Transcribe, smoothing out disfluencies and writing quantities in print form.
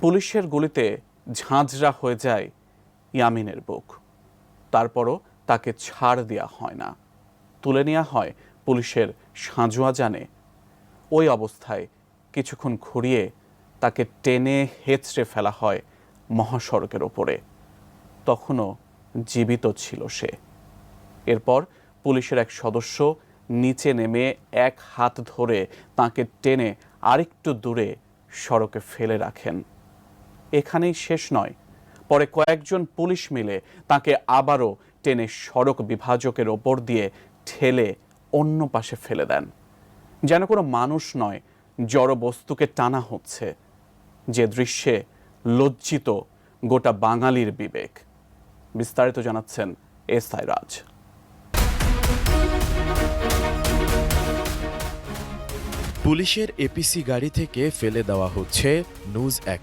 পুলিশের গুলিতে ঝাঁঝরা হয়ে যায় ইয়ামিনের বুক। তারপরও তাকে ছাড় দেওয়া হয় না, তুলে নেওয়া হয় পুলিশের সাঁজোয়া জানে। ওই অবস্থায় কিছুক্ষণ ঘুরিয়ে তাকে টেনে হেঁচড়ে ফেলা হয় মহাসড়কের ওপরে। তখনও জীবিত ছিল সে। এরপর পুলিশের এক সদস্য নিচে নেমে এক হাত ধরে তাকে টেনে আরেকটু দূরে সড়কে ফেলে রাখেন। এখানেই শেষ নয়, পরে কয়েকজন পুলিশ মিলে তাকে আবারও টেনে সড়ক বিভাজকের ওপর দিয়ে ঠেলে অন্য পাশে ফেলে দেন, যেন কোনো মানুষ নয়, জড় বস্তুকে টানা হচ্ছে। যে দৃশ্যে লজ্জিত গোটা বাঙালির বিবেক। বিস্তারিত জানাচ্ছেন এসআই রাজ। পুলিশের এপিসি গাড়ি থেকে ফেলে দেওয়া হচ্ছে নিউজ 1।